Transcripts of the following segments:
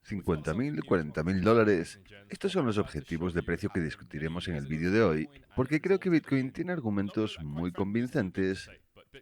50.000, 40.000 dólares. Estos son los objetivos de precio que discutiremos en el vídeo de hoy, porque creo que Bitcoin tiene argumentos muy convincentes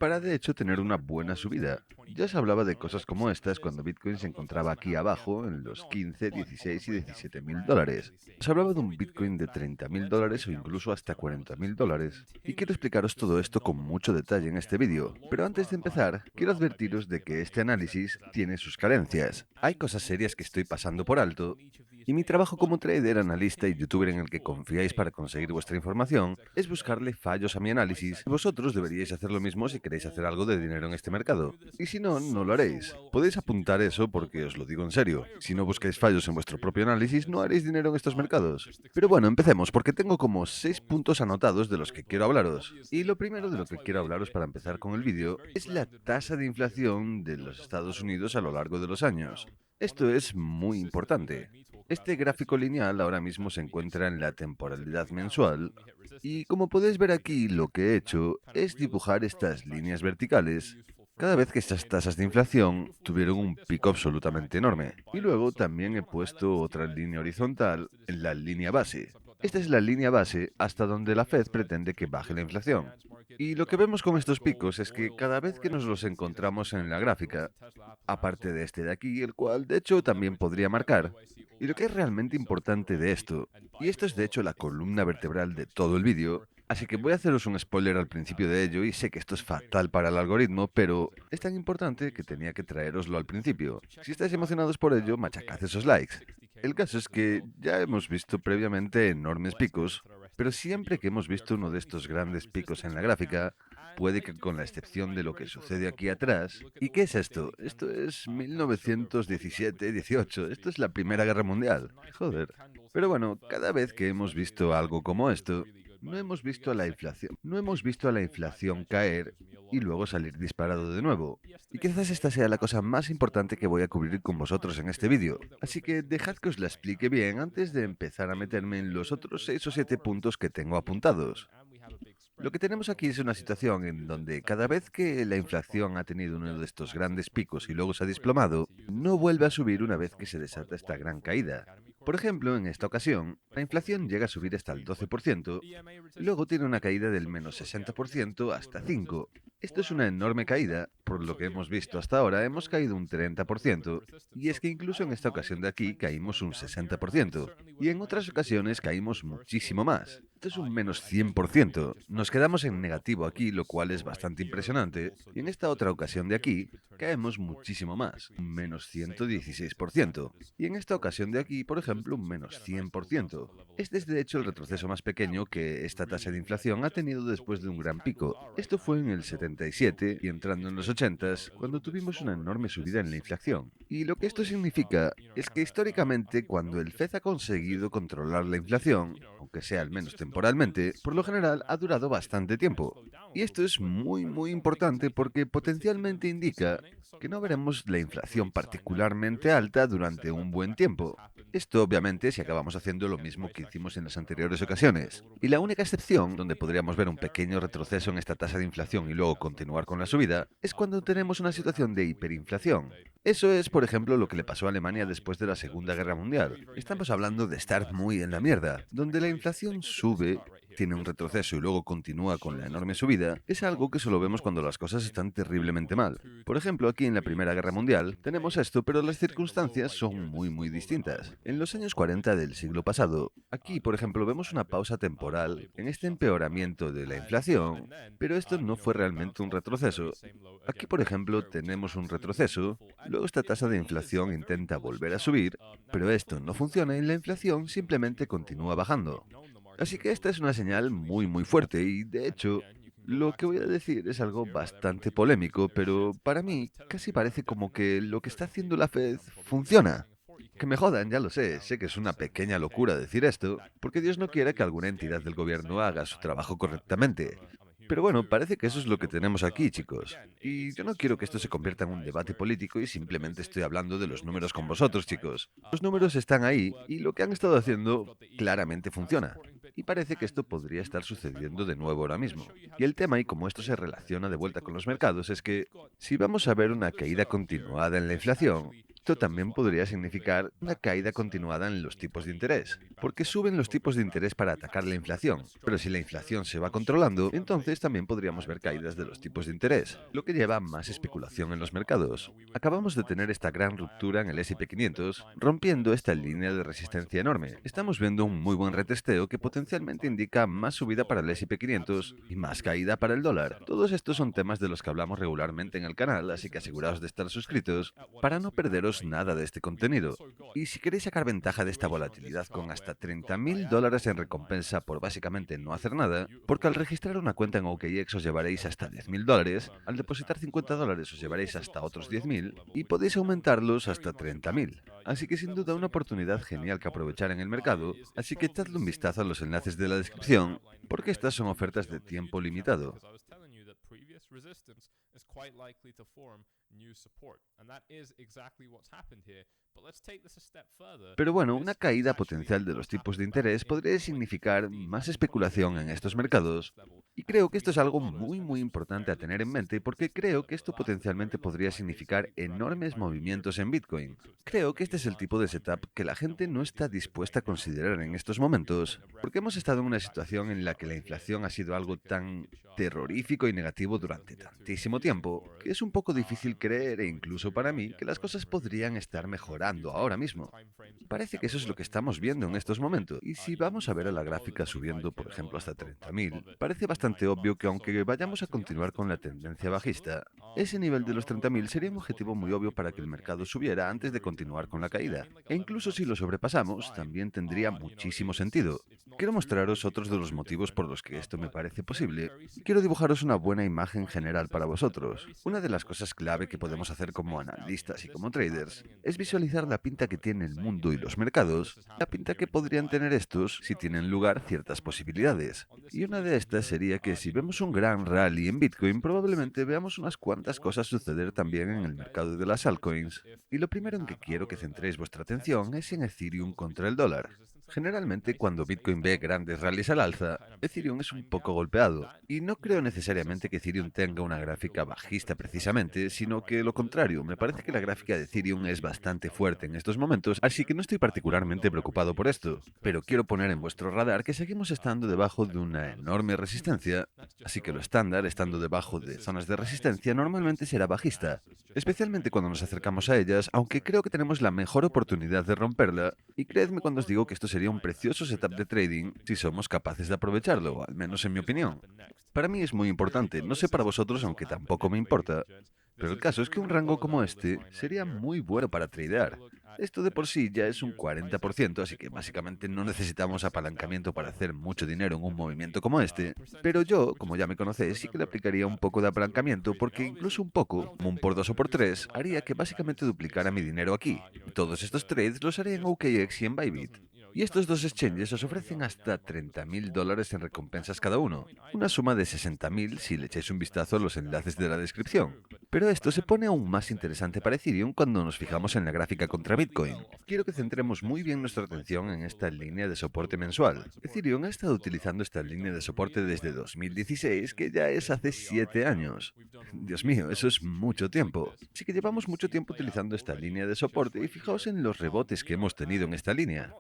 para de hecho tener una buena subida. Ya se hablaba de cosas como estas cuando Bitcoin se encontraba aquí abajo en los 15, 16 y 17.000 dólares. Se hablaba de un Bitcoin de 30.000 dólares o incluso hasta 40.000 dólares. Y quiero explicaros todo esto con mucho detalle en este vídeo. Pero antes de empezar, quiero advertiros de que este análisis tiene sus carencias. Hay cosas serias que estoy pasando por alto y mi trabajo como trader, analista y youtuber en el que confiáis para conseguir vuestra información es buscarle fallos a mi análisis. Vosotros deberíais hacer lo mismo si queréis hacer algo de dinero en este mercado. Y si no, no lo haréis. Podéis apuntar eso porque os lo digo en serio. Si no buscáis fallos en vuestro propio análisis, no haréis dinero en estos mercados. Pero bueno, empecemos porque tengo como 6 puntos anotados de los que quiero hablaros. Y lo primero de lo que quiero hablaros para empezar con el vídeo es la tasa de inflación de los Estados Unidos a lo largo de los años. Esto es muy importante. Este gráfico lineal ahora mismo se encuentra en la temporalidad mensual y como podéis ver aquí lo que he hecho es dibujar estas líneas verticales cada vez que estas tasas de inflación tuvieron un pico absolutamente enorme. Y luego también he puesto otra línea horizontal en la línea base. Esta es la línea base hasta donde la Fed pretende que baje la inflación. Y lo que vemos con estos picos es que cada vez que nos los encontramos en la gráfica, aparte de este de aquí, el cual de hecho también podría marcar, y lo que es realmente importante de esto, y esto es de hecho la columna vertebral de todo el vídeo, así que voy a haceros un spoiler al principio de ello y sé que esto es fatal para el algoritmo, pero es tan importante que tenía que traeroslo al principio. Si estáis emocionados por ello, machacad esos likes. El caso es que ya hemos visto previamente enormes picos, pero siempre que hemos visto uno de estos grandes picos en la gráfica, puede que con la excepción de lo que sucede aquí atrás. ¿Y qué es esto? Esto es 1917-18. Esto es la Primera Guerra Mundial. Joder. Pero bueno, cada vez que hemos visto algo como esto, no hemos visto a la inflación caer y luego salir disparado de nuevo. Y quizás esta sea la cosa más importante que voy a cubrir con vosotros en este vídeo. Así que dejad que os la explique bien antes de empezar a meterme en los otros 6 o 7 puntos que tengo apuntados. Lo que tenemos aquí es una situación en donde cada vez que la inflación ha tenido uno de estos grandes picos y luego se ha desplomado, no vuelve a subir una vez que se desata esta gran caída. Por ejemplo, en esta ocasión, la inflación llega a subir hasta el 12%, y luego tiene una caída del menos 60% hasta 5%. Esto es una enorme caída, por lo que hemos visto hasta ahora hemos caído un 30%, y es que incluso en esta ocasión de aquí caímos un 60%, y en otras ocasiones caímos muchísimo más. Esto es un menos 100%. Nos quedamos en negativo aquí, lo cual es bastante impresionante, y en esta otra ocasión de aquí caemos muchísimo más, un menos 116%, y en esta ocasión de aquí, por ejemplo, un menos 100%. Este es de hecho el retroceso más pequeño que esta tasa de inflación ha tenido después de un gran pico. Esto fue en el 77 y entrando en los 80 cuando tuvimos una enorme subida en la inflación. Y lo que esto significa es que históricamente cuando el Fed ha conseguido controlar la inflación, aunque sea al menos temporalmente, por lo general ha durado bastante tiempo. Y esto es muy importante porque potencialmente indica que no veremos la inflación particularmente alta durante un buen tiempo. Esto obviamente si acabamos haciendo lo mismo que hicimos en las anteriores ocasiones. Y la única excepción donde podríamos ver un pequeño retroceso en esta tasa de inflación y luego continuar con la subida es cuando tenemos una situación de hiperinflación. Eso es, por ejemplo, lo que le pasó a Alemania después de la Segunda Guerra Mundial. Estamos hablando de estar muy en la mierda, donde la inflación sube, tiene un retroceso y luego continúa con la enorme subida, es algo que solo vemos cuando las cosas están terriblemente mal. Por ejemplo, aquí en la Primera Guerra Mundial tenemos esto, pero las circunstancias son muy distintas. En los años 40 del siglo pasado, aquí, por ejemplo, vemos una pausa temporal en este empeoramiento de la inflación, pero esto no fue realmente un retroceso. Aquí, por ejemplo, tenemos un retroceso, luego esta tasa de inflación intenta volver a subir, pero esto no funciona y la inflación simplemente continúa bajando. Así que esta es una señal muy fuerte y, de hecho, lo que voy a decir es algo bastante polémico, pero para mí casi parece como que lo que está haciendo la Fed funciona. Que me jodan, ya lo sé que es una pequeña locura decir esto, porque Dios no quiere que alguna entidad del gobierno haga su trabajo correctamente. Pero bueno, parece que eso es lo que tenemos aquí, chicos. Y yo no quiero que esto se convierta en un debate político y simplemente estoy hablando de los números con vosotros, chicos. Los números están ahí y lo que han estado haciendo claramente funciona. Y parece que esto podría estar sucediendo de nuevo ahora mismo. Y el tema, y cómo esto se relaciona de vuelta con los mercados, es que si vamos a ver una caída continuada en la inflación, Esto también podría significar una caída continuada en los tipos de interés, porque suben los tipos de interés para atacar la inflación. Pero si la inflación se va controlando, entonces también podríamos ver caídas de los tipos de interés, lo que lleva a más especulación en los mercados. Acabamos de tener esta gran ruptura en el S&P 500, rompiendo esta línea de resistencia enorme. Estamos viendo un muy buen retesteo que potencialmente indica más subida para el S&P 500 y más caída para el dólar. Todos estos son temas de los que hablamos regularmente en el canal, así que aseguraos de estar suscritos para no perderos nada de este contenido. Y si queréis sacar ventaja de esta volatilidad con hasta $30.000 en recompensa por básicamente no hacer nada, porque al registrar una cuenta en OKX os llevaréis hasta $10.000, al depositar $50 os llevaréis hasta otros 10.000 y podéis aumentarlos hasta 30.000. Así que sin duda una oportunidad genial que aprovechar en el mercado, así que echadle un vistazo a los enlaces de la descripción, porque estas son ofertas de tiempo limitado. Pero bueno, una caída potencial de los tipos de interés podría significar más especulación en estos mercados, y creo que esto es algo muy importante a tener en mente porque creo que esto potencialmente podría significar enormes movimientos en Bitcoin. Creo que este es el tipo de setup que la gente no está dispuesta a considerar en estos momentos, porque hemos estado en una situación en la que la inflación ha sido algo tan terrorífico y negativo durante tantísimo tiempo, que es un poco difícil creer, e incluso para mí, que las cosas podrían estar mejorando ahora mismo. Parece que eso es lo que estamos viendo en estos momentos. Y si vamos a ver a la gráfica subiendo, por ejemplo, hasta 30.000, parece bastante obvio que aunque vayamos a continuar con la tendencia bajista, ese nivel de los 30.000 sería un objetivo muy obvio para que el mercado subiera antes de continuar con la caída. E incluso si lo sobrepasamos, también tendría muchísimo sentido. Quiero mostraros otros de los motivos por los que esto me parece posible. Quiero dibujaros una buena imagen general para vosotros. Una de las cosas clave que podemos hacer como analistas y como traders es visualizar la pinta que tiene el mundo y los mercados, la pinta que podrían tener estos si tienen lugar ciertas posibilidades. Y una de estas sería que si vemos un gran rally en Bitcoin, probablemente veamos unas cuantas cosas suceder también en el mercado de las altcoins. Y lo primero en que quiero que centréis vuestra atención es en Ethereum contra el dólar. Generalmente, cuando Bitcoin ve grandes rallies al alza, Ethereum es un poco golpeado. Y no creo necesariamente que Ethereum tenga una gráfica bajista precisamente, sino que lo contrario. Me parece que la gráfica de Ethereum es bastante fuerte en estos momentos, así que no estoy particularmente preocupado por esto. Pero quiero poner en vuestro radar que seguimos estando debajo de una enorme resistencia, así que lo estándar, estando debajo de zonas de resistencia, normalmente será bajista. Especialmente cuando nos acercamos a ellas, aunque creo que tenemos la mejor oportunidad de romperla, y creedme cuando os digo que esto sería un precioso setup de trading si somos capaces de aprovecharlo, al menos en mi opinión. Para mí es muy importante, no sé para vosotros, aunque tampoco me importa, pero el caso es que un rango como este sería muy bueno para tradear. Esto de por sí ya es un 40%, así que básicamente no necesitamos apalancamiento para hacer mucho dinero en un movimiento como este, pero yo, como ya me conocéis, sí que le aplicaría un poco de apalancamiento porque incluso un poco, como un por 2 o por 3, haría que básicamente duplicara mi dinero aquí. Y todos estos trades los haré en OKX y en Bybit. Y estos dos exchanges os ofrecen hasta $30.000 en recompensas cada uno, una suma de 60.000 si le echáis un vistazo a los enlaces de la descripción. Pero esto se pone aún más interesante para Ethereum cuando nos fijamos en la gráfica contra Bitcoin. Quiero que centremos muy bien nuestra atención en esta línea de soporte mensual. Ethereum ha estado utilizando esta línea de soporte desde 2016, que ya es hace 7 años. Dios mío, eso es mucho tiempo. Así que llevamos mucho tiempo utilizando esta línea de soporte y fijaos en los rebotes que hemos tenido en esta línea.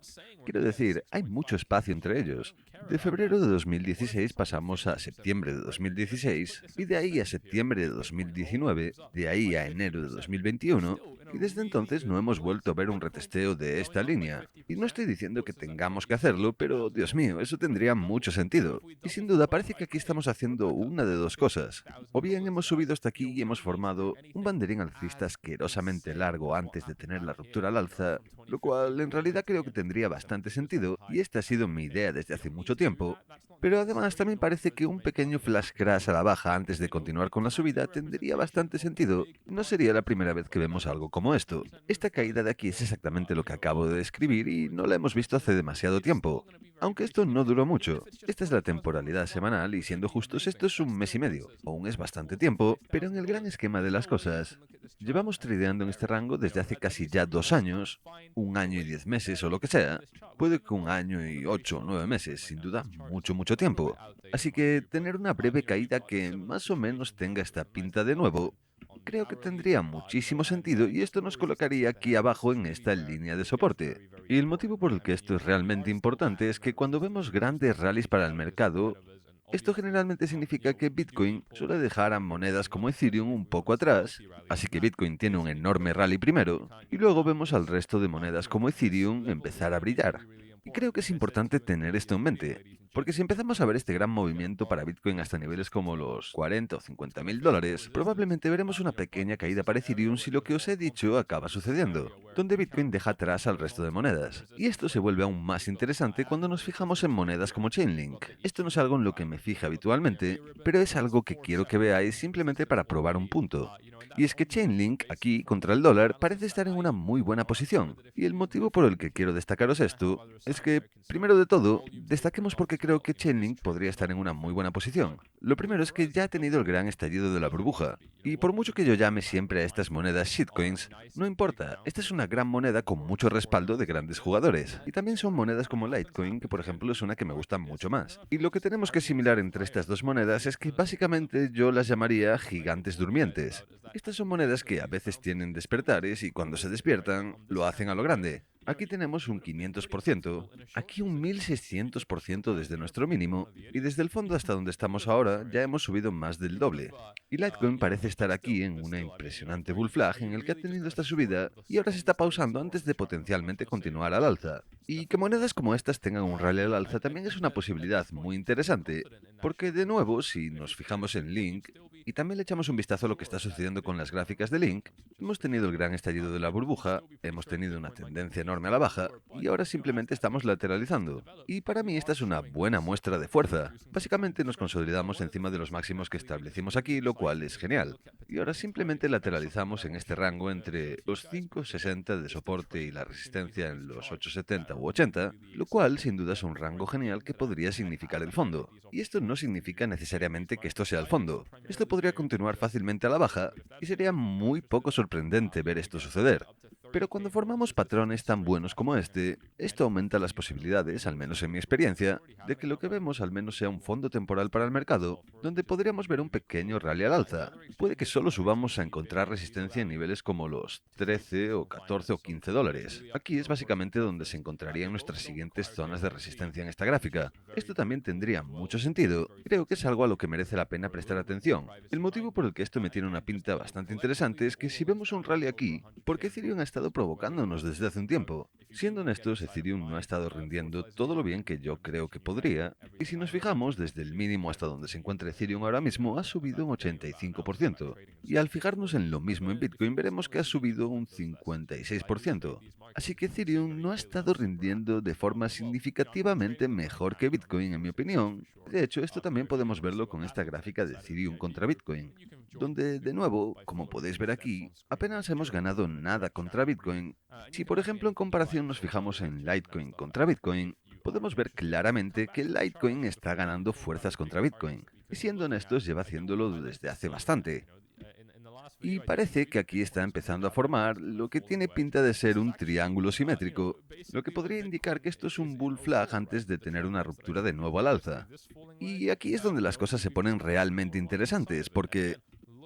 Quiero decir, hay mucho espacio entre ellos. De febrero de 2016 pasamos a septiembre de 2016 y de ahí a septiembre de 2019, de ahí a enero de 2021, y desde entonces no hemos vuelto a ver un retesteo de esta línea. Y no estoy diciendo que tengamos que hacerlo, pero Dios mío, eso tendría mucho sentido. Y sin duda parece que aquí estamos haciendo una de dos cosas. O bien hemos subido hasta aquí y hemos formado un banderín alcista asquerosamente largo antes de tener la ruptura al alza, lo cual en realidad creo que tendría bastante sentido, y esta ha sido mi idea desde hace mucho tiempo. Pero además también parece que un pequeño flash crash a la baja antes de continuar con la subida tendría bastante sentido. No sería la primera vez que vemos algo como esto. Esta caída de aquí es exactamente lo que acabo de describir y no la hemos visto hace demasiado tiempo. Aunque esto no duró mucho. Esta es la temporalidad semanal y siendo justos esto es un mes y medio. Aún es bastante tiempo, pero en el gran esquema de las cosas, llevamos tradeando en este rango desde hace casi ya 2 años, un año y 10 meses o lo que sea. Puede que un año y 8 o 9 meses, sin duda, mucho tiempo. Así que tener una breve caída que más o menos tenga esta pinta de nuevo creo que tendría muchísimo sentido y esto nos colocaría aquí abajo en esta línea de soporte. Y el motivo por el que esto es realmente importante es que cuando vemos grandes rallies para el mercado, esto generalmente significa que Bitcoin suele dejar a monedas como Ethereum un poco atrás, así que Bitcoin tiene un enorme rally primero, y luego vemos al resto de monedas como Ethereum empezar a brillar. Y creo que es importante tener esto en mente, porque si empezamos a ver este gran movimiento para Bitcoin hasta niveles como los 40 o 50 mil dólares, probablemente veremos una pequeña caída para Ethereum si lo que os he dicho acaba sucediendo, donde Bitcoin deja atrás al resto de monedas. Y esto se vuelve aún más interesante cuando nos fijamos en monedas como Chainlink. Esto no es algo en lo que me fije habitualmente, pero es algo que quiero que veáis simplemente para probar un punto. Y es que Chainlink, aquí, contra el dólar, parece estar en una muy buena posición. Y el motivo por el que quiero destacaros esto es que, primero de todo, destaquemos porque creo que Chainlink podría estar en una muy buena posición. Lo primero es que ya ha tenido el gran estallido de la burbuja. Y por mucho que yo llame siempre a estas monedas shitcoins, no importa, esta es una gran moneda con mucho respaldo de grandes jugadores. Y también son monedas como Litecoin, que por ejemplo es una que me gusta mucho más. Y lo que tenemos que asimilar entre estas dos monedas es que básicamente yo las llamaría gigantes durmientes. Estas son monedas que a veces tienen despertares y cuando se despiertan lo hacen a lo grande. Aquí tenemos un 500%, aquí un 1600% desde nuestro mínimo, y desde el fondo hasta donde estamos ahora ya hemos subido más del doble. Y Litecoin parece estar aquí en una impresionante bull flag en el que ha tenido esta subida y ahora se está pausando antes de potencialmente continuar al alza. Y que monedas como estas tengan un rally al alza también es una posibilidad muy interesante, porque de nuevo, si nos fijamos en Link, y también le echamos un vistazo a lo que está sucediendo con las gráficas de Link, hemos tenido el gran estallido de la burbuja, hemos tenido una tendencia enorme a la baja, y ahora simplemente estamos lateralizando. Y para mí esta es una buena muestra de fuerza. Básicamente nos consolidamos encima de los máximos que establecimos aquí, lo cual es genial. Y ahora simplemente lateralizamos en este rango entre los 5,60 de soporte y la resistencia en los 8,70 u 80, lo cual sin duda es un rango genial que podría significar el fondo. Y esto no significa necesariamente que esto sea el fondo. Esto podría continuar fácilmente a la baja y sería muy poco sorprendente ver esto suceder. Pero cuando formamos patrones tan buenos como este, esto aumenta las posibilidades, al menos en mi experiencia, de que lo que vemos al menos sea un fondo temporal para el mercado, donde podríamos ver un pequeño rally al alza. Puede que solo subamos a encontrar resistencia en niveles como los 13 o 14 o 15 dólares. Aquí es básicamente donde se encontrarían nuestras siguientes zonas de resistencia en esta gráfica. Esto también tendría mucho sentido. Creo que es algo a lo que merece la pena prestar atención. El motivo por el que esto me tiene una pinta bastante interesante es que si vemos un rally aquí, ¿por qué Ethereum ha estado provocándonos desde hace un tiempo? Siendo honestos, Ethereum no ha estado rindiendo todo lo bien que yo creo que podría, y si nos fijamos, desde el mínimo hasta donde se encuentra Ethereum ahora mismo ha subido un 85%, y al fijarnos en lo mismo en Bitcoin veremos que ha subido un 56%. Así que Ethereum no ha estado rindiendo de forma significativamente mejor que Bitcoin, en mi opinión. De hecho, esto también podemos verlo con esta gráfica de Ethereum contra Bitcoin, donde, de nuevo, como podéis ver aquí, apenas hemos ganado nada contra Bitcoin. Si, por ejemplo, en comparación nos fijamos en Litecoin contra Bitcoin, podemos ver claramente que Litecoin está ganando fuerzas contra Bitcoin. Y siendo honestos, lleva haciéndolo desde hace bastante. Y parece que aquí está empezando a formar lo que tiene pinta de ser un triángulo simétrico, lo que podría indicar que esto es un bull flag antes de tener una ruptura de nuevo al alza. Y aquí es donde las cosas se ponen realmente interesantes, porque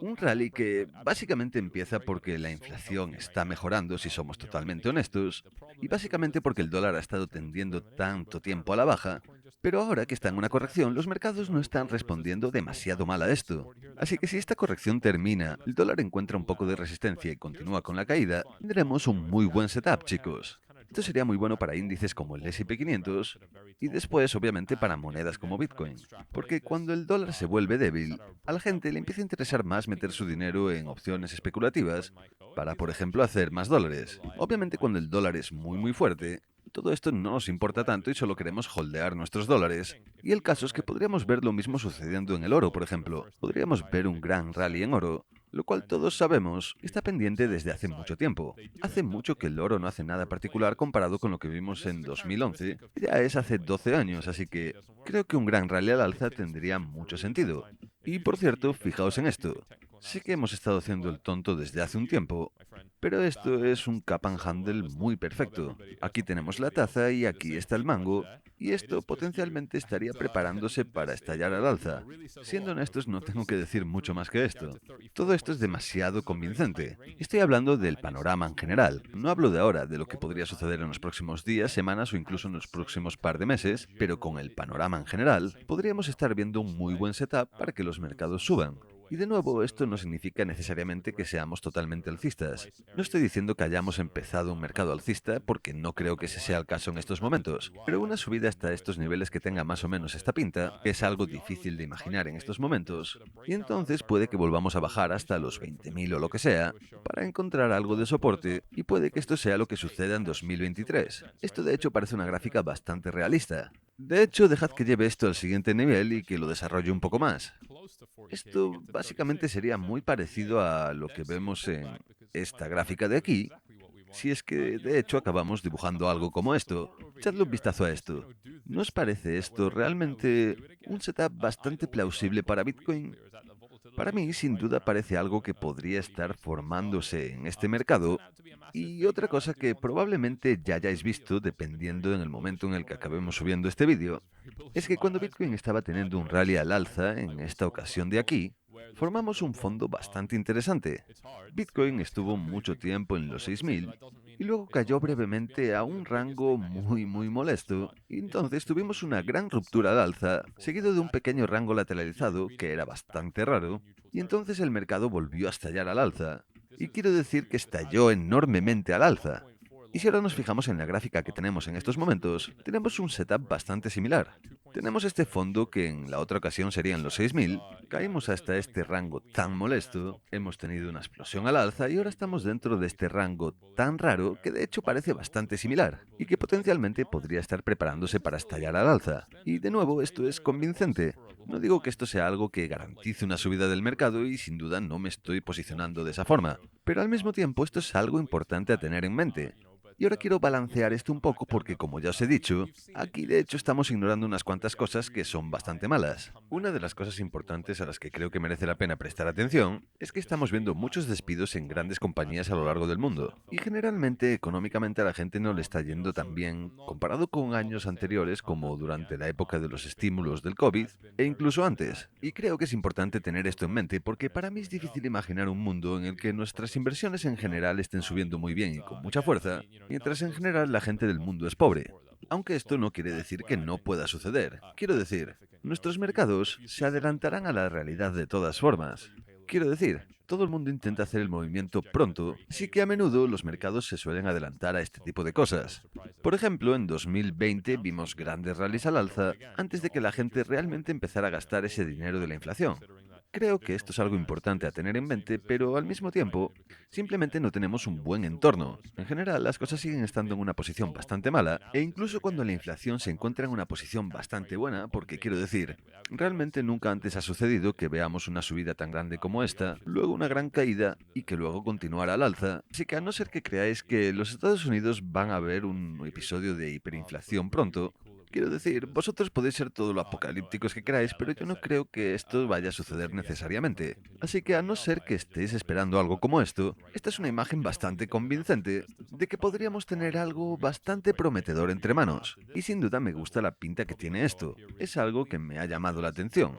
un rally que básicamente empieza porque la inflación está mejorando, si somos totalmente honestos, y básicamente porque el dólar ha estado tendiendo tanto tiempo a la baja, pero ahora que está en una corrección, los mercados no están respondiendo demasiado mal a esto. Así que si esta corrección termina, el dólar encuentra un poco de resistencia y continúa con la caída, tendremos un muy buen setup, chicos. Esto sería muy bueno para índices como el S&P 500 y después, obviamente, para monedas como Bitcoin. Porque cuando el dólar se vuelve débil, a la gente le empieza a interesar más meter su dinero en opciones especulativas para, por ejemplo, hacer más dólares. Obviamente, cuando el dólar es muy fuerte, todo esto no nos importa tanto y solo queremos holdear nuestros dólares. Y el caso es que podríamos ver lo mismo sucediendo en el oro, por ejemplo. Podríamos ver un gran rally en oro, lo cual todos sabemos está pendiente desde hace mucho tiempo. Hace mucho que el oro no hace nada particular comparado con lo que vimos en 2011, ya es hace 12 años, así que creo que un gran rally al alza tendría mucho sentido. Y por cierto, fijaos en esto. Sé que hemos estado haciendo el tonto desde hace un tiempo, pero esto es un cup and handle muy perfecto. Aquí tenemos la taza y aquí está el mango, y esto potencialmente estaría preparándose para estallar al alza. Siendo honestos, no tengo que decir mucho más que esto. Todo esto es demasiado convincente. Estoy hablando del panorama en general. No hablo de ahora, de lo que podría suceder en los próximos días, semanas o incluso en los próximos par de meses, pero con el panorama en general, podríamos estar viendo un muy buen setup para que los mercados suban. Y de nuevo, esto no significa necesariamente que seamos totalmente alcistas. No estoy diciendo que hayamos empezado un mercado alcista porque no creo que ese sea el caso en estos momentos, pero una subida hasta estos niveles que tenga más o menos esta pinta, que es algo difícil de imaginar en estos momentos, y entonces puede que volvamos a bajar hasta los 20.000 o lo que sea, para encontrar algo de soporte, y puede que esto sea lo que suceda en 2023. Esto de hecho parece una gráfica bastante realista. De hecho, dejad que lleve esto al siguiente nivel y que lo desarrolle un poco más. Esto básicamente sería muy parecido a lo que vemos en esta gráfica de aquí, si es que de hecho acabamos dibujando algo como esto. Echadle un vistazo a esto. ¿No os parece esto realmente un setup bastante plausible para Bitcoin? Para mí, sin duda, parece algo que podría estar formándose en este mercado. Y otra cosa que probablemente ya hayáis visto, dependiendo en el momento en el que acabemos subiendo este vídeo, es que cuando Bitcoin estaba teniendo un rally al alza, en esta ocasión de aquí, formamos un fondo bastante interesante. Bitcoin estuvo mucho tiempo en los 6.000 y luego cayó brevemente a un rango muy molesto, y entonces tuvimos una gran ruptura al alza, seguido de un pequeño rango lateralizado que era bastante raro, y entonces el mercado volvió a estallar al alza. Y quiero decir que estalló enormemente al alza. Y si ahora nos fijamos en la gráfica que tenemos en estos momentos, tenemos un setup bastante similar. Tenemos este fondo que en la otra ocasión serían los 6.000, caímos hasta este rango tan molesto, hemos tenido una explosión al alza y ahora estamos dentro de este rango tan raro que de hecho parece bastante similar y que potencialmente podría estar preparándose para estallar al alza. Y de nuevo, esto es convincente. No digo que esto sea algo que garantice una subida del mercado y sin duda no me estoy posicionando de esa forma, pero al mismo tiempo esto es algo importante a tener en mente. Y ahora quiero balancear esto un poco porque, como ya os he dicho, aquí de hecho estamos ignorando unas cuantas cosas que son bastante malas. Una de las cosas importantes a las que creo que merece la pena prestar atención es que estamos viendo muchos despidos en grandes compañías a lo largo del mundo. Y generalmente económicamente a la gente no le está yendo tan bien comparado con años anteriores como durante la época de los estímulos del COVID e incluso antes. Y creo que es importante tener esto en mente porque para mí es difícil imaginar un mundo en el que nuestras inversiones en general estén subiendo muy bien y con mucha fuerza, mientras en general la gente del mundo es pobre. Aunque esto no quiere decir que no pueda suceder. Quiero decir, nuestros mercados se adelantarán a la realidad de todas formas. Quiero decir, todo el mundo intenta hacer el movimiento pronto, así que a menudo los mercados se suelen adelantar a este tipo de cosas. Por ejemplo, en 2020 vimos grandes rallies al alza antes de que la gente realmente empezara a gastar ese dinero de la inflación. Creo que esto es algo importante a tener en mente, pero al mismo tiempo, simplemente no tenemos un buen entorno. En general, las cosas siguen estando en una posición bastante mala, e incluso cuando la inflación se encuentra en una posición bastante buena, porque quiero decir, realmente nunca antes ha sucedido que veamos una subida tan grande como esta, luego una gran caída y que luego continuara al alza. Así que a no ser que creáis que los Estados Unidos van a ver un episodio de hiperinflación pronto, quiero decir, vosotros podéis ser todo lo apocalípticos que queráis, pero yo no creo que esto vaya a suceder necesariamente. Así que a no ser que estéis esperando algo como esto, esta es una imagen bastante convincente de que podríamos tener algo bastante prometedor entre manos. Y sin duda me gusta la pinta que tiene esto. Es algo que me ha llamado la atención.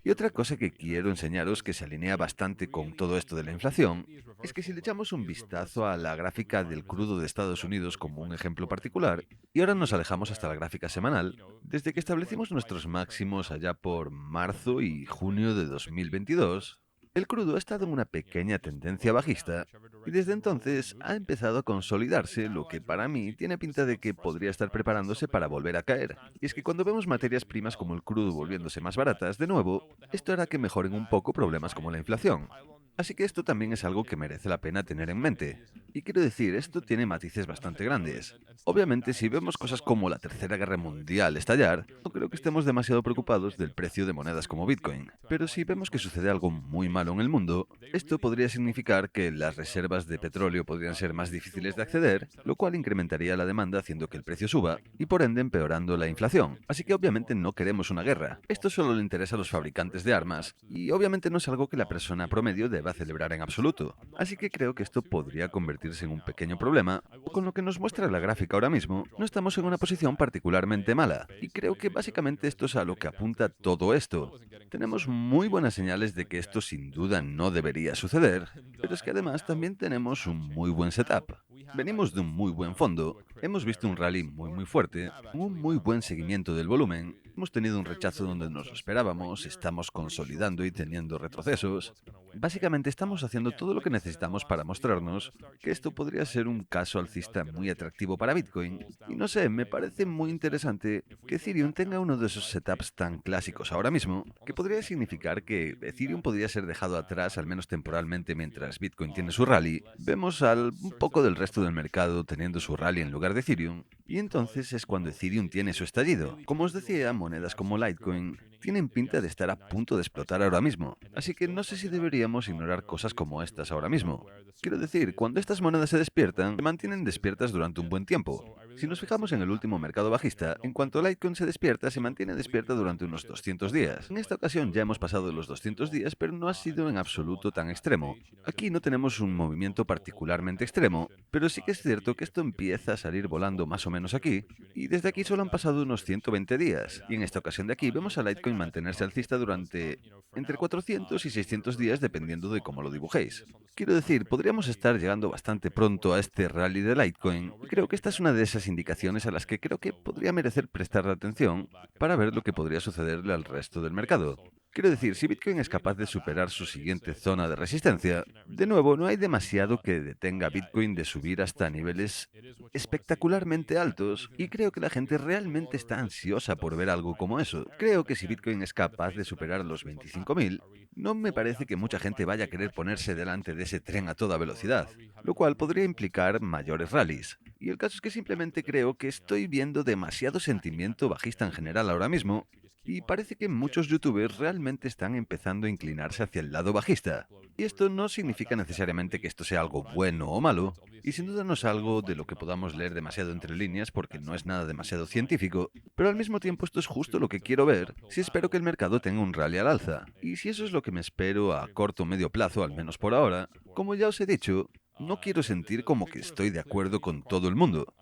Y otra cosa que quiero enseñaros que se alinea bastante con todo esto de la inflación es que si le echamos un vistazo a la gráfica del crudo de Estados Unidos como un ejemplo particular, y ahora nos alejamos hasta la gráfica semanal, desde que establecimos nuestros máximos allá por marzo y junio de 2022, el crudo ha estado en una pequeña tendencia bajista y desde entonces ha empezado a consolidarse, lo que para mí tiene pinta de que podría estar preparándose para volver a caer. Y es que cuando vemos materias primas como el crudo volviéndose más baratas, de nuevo, esto hará que mejoren un poco problemas como la inflación. Así que esto también es algo que merece la pena tener en mente. Y quiero decir, esto tiene matices bastante grandes. Obviamente, si vemos cosas como la Tercera Guerra Mundial estallar, no creo que estemos demasiado preocupados del precio de monedas como Bitcoin. Pero si vemos que sucede algo muy malo en el mundo, esto podría significar que las reservas de petróleo podrían ser más difíciles de acceder, lo cual incrementaría la demanda haciendo que el precio suba y por ende empeorando la inflación. Así que obviamente no queremos una guerra. Esto solo le interesa a los fabricantes de armas y obviamente no es algo que la persona promedio deba deba celebrar en absoluto. Así que creo que esto podría convertirse en un pequeño problema. Con lo que nos muestra la gráfica ahora mismo, no estamos en una posición particularmente mala. Y creo que básicamente esto es a lo que apunta todo esto. Tenemos muy buenas señales de que esto sin duda no debería suceder, pero es que además también tenemos un muy buen setup. Venimos de un muy buen fondo, hemos visto un rally muy fuerte, un muy buen seguimiento del volumen, hemos tenido un rechazo donde nos lo esperábamos, estamos consolidando y teniendo retrocesos. Básicamente estamos haciendo todo lo que necesitamos para mostrarnos que esto podría ser un caso alcista muy atractivo para Bitcoin. Y no sé, me parece muy interesante que Ethereum tenga uno de esos setups tan clásicos ahora mismo, que podría significar que Ethereum podría ser dejado atrás al menos temporalmente mientras Bitcoin tiene su rally. Vemos un poco del resto del mercado teniendo su rally en lugar de Ethereum, y entonces es cuando Ethereum tiene su estallido. Como os decía, monedas como Litecoin tienen pinta de estar a punto de explotar ahora mismo, así que no sé si deberíamos ignorar cosas como estas ahora mismo. Quiero decir, cuando estas monedas se despiertan, se mantienen despiertas durante un buen tiempo. Si nos fijamos en el último mercado bajista, en cuanto Litecoin se despierta, se mantiene despierta durante unos 200 días. En esta ocasión ya hemos pasado los 200 días, pero no ha sido en absoluto tan extremo. Aquí no tenemos un movimiento particularmente extremo, pero sí que es cierto que esto empieza a salir volando más o menos aquí, y desde aquí solo han pasado unos 120 días, y en esta ocasión de aquí vemos a Litecoin mantenerse alcista durante entre 400 y 600 días dependiendo de cómo lo dibujéis. Quiero decir, podríamos estar llegando bastante pronto a este rally de Litecoin, y creo que esta es una de esas indicaciones a las que creo que podría merecer prestarle atención para ver lo que podría sucederle al resto del mercado. Quiero decir, si Bitcoin es capaz de superar su siguiente zona de resistencia, de nuevo, no hay demasiado que detenga a Bitcoin de subir hasta niveles espectacularmente altos, y creo que la gente realmente está ansiosa por ver algo como eso. Creo que si Bitcoin es capaz de superar los 25.000, no me parece que mucha gente vaya a querer ponerse delante de ese tren a toda velocidad, lo cual podría implicar mayores rallies. Y el caso es que simplemente creo que estoy viendo demasiado sentimiento bajista en general ahora mismo, y parece que muchos youtubers realmente están empezando a inclinarse hacia el lado bajista. Y esto no significa necesariamente que esto sea algo bueno o malo, y sin duda no es algo de lo que podamos leer demasiado entre líneas porque no es nada demasiado científico, pero al mismo tiempo esto es justo lo que quiero ver si espero que el mercado tenga un rally al alza. Y si eso es lo que me espero a corto o medio plazo, al menos por ahora, como ya os he dicho, no quiero sentir como que estoy de acuerdo con todo el mundo.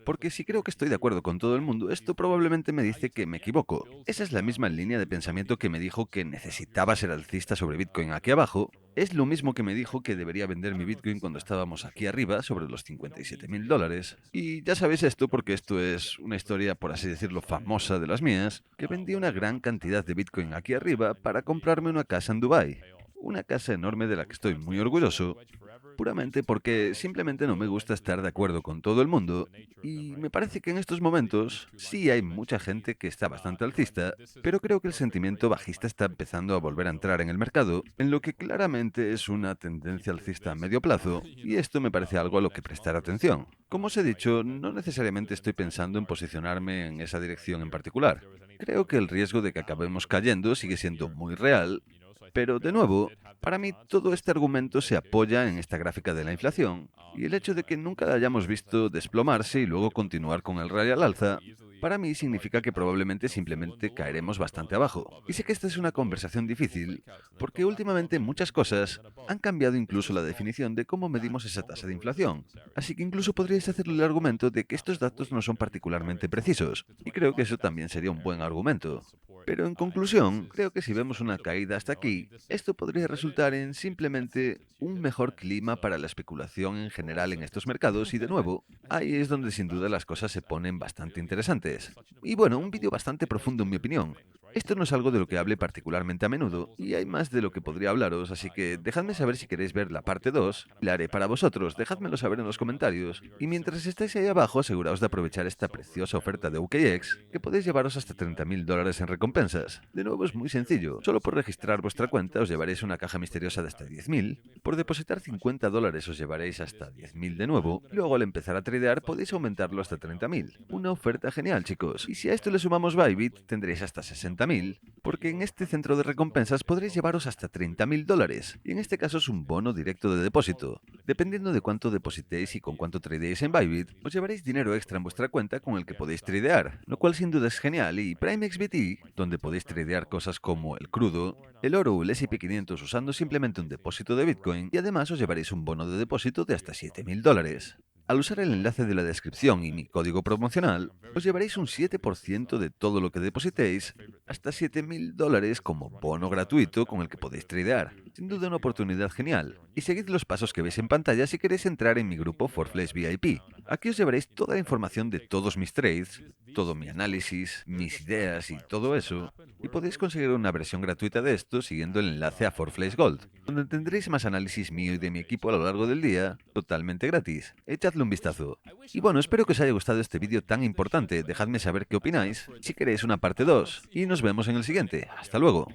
Porque si creo que estoy de acuerdo con todo el mundo, esto probablemente me dice que me equivoco. Esa es la misma línea de pensamiento que me dijo que necesitaba ser alcista sobre Bitcoin aquí abajo. Es lo mismo que me dijo que debería vender mi Bitcoin cuando estábamos aquí arriba, sobre los 57.000 dólares. Y ya sabéis esto porque esto es una historia, por así decirlo, famosa de las mías, que vendí una gran cantidad de Bitcoin aquí arriba para comprarme una casa en Dubái. Una casa enorme de la que estoy muy orgulloso, puramente porque simplemente no me gusta estar de acuerdo con todo el mundo, y me parece que en estos momentos sí hay mucha gente que está bastante alcista, pero creo que el sentimiento bajista está empezando a volver a entrar en el mercado, en lo que claramente es una tendencia alcista a medio plazo, y esto me parece algo a lo que prestar atención. Como os he dicho, no necesariamente estoy pensando en posicionarme en esa dirección en particular. Creo que el riesgo de que acabemos cayendo sigue siendo muy real, pero de nuevo, para mí todo este argumento se apoya en esta gráfica de la inflación, y el hecho de que nunca la hayamos visto desplomarse y luego continuar con el rally al alza, para mí significa que probablemente simplemente caeremos bastante abajo. Y sé que esta es una conversación difícil, porque últimamente muchas cosas han cambiado incluso la definición de cómo medimos esa tasa de inflación. Así que incluso podríais hacerle el argumento de que estos datos no son particularmente precisos, y creo que eso también sería un buen argumento. Pero en conclusión, creo que si vemos una caída hasta aquí, esto podría resultar en simplemente un mejor clima para la especulación en general en estos mercados y de nuevo, ahí es donde sin duda las cosas se ponen bastante interesantes. Y bueno, un vídeo bastante profundo en mi opinión. Esto no es algo de lo que hable particularmente a menudo, y hay más de lo que podría hablaros, así que dejadme saber si queréis ver la parte 2, la haré para vosotros, dejádmelo saber en los comentarios, y mientras estáis ahí abajo aseguraos de aprovechar esta preciosa oferta de OKX, que podéis llevaros hasta 30.000 dólares en recompensas. De nuevo es muy sencillo, solo por registrar vuestra cuenta os llevaréis una caja misteriosa de hasta 10.000, por depositar 50 dólares os llevaréis hasta 10.000 de nuevo, y luego al empezar a tradear podéis aumentarlo hasta 30.000. Una oferta genial, chicos, y si a esto le sumamos Bybit tendréis hasta 60.000, porque en este centro de recompensas podréis llevaros hasta 30.000 dólares, y en este caso es un bono directo de depósito. Dependiendo de cuánto depositéis y con cuánto tradeéis en Bybit, os llevaréis dinero extra en vuestra cuenta con el que podéis tradear, lo cual sin duda es genial, y PrimeXBT, donde donde podéis tradear cosas como el crudo, el oro o el S&P 500 usando simplemente un depósito de Bitcoin y además os llevaréis un bono de depósito de hasta $7.000. Al usar el enlace de la descripción y mi código promocional, os llevaréis un 7% de todo lo que depositéis, hasta $7.000 como bono gratuito con el que podéis tradear. Sin duda una oportunidad genial. Y seguid los pasos que veis en pantalla si queréis entrar en mi grupo ForFlash VIP. Aquí os llevaréis toda la información de todos mis trades, todo mi análisis, mis ideas y todo eso, y podéis conseguir una versión gratuita de esto siguiendo el enlace a ForFlash Gold, donde tendréis más análisis mío y de mi equipo a lo largo del día, totalmente gratis. Echadle un vistazo. Y bueno, espero que os haya gustado este vídeo tan importante, dejadme saber qué opináis, si queréis una parte 2, y nos vemos en el siguiente. Hasta luego.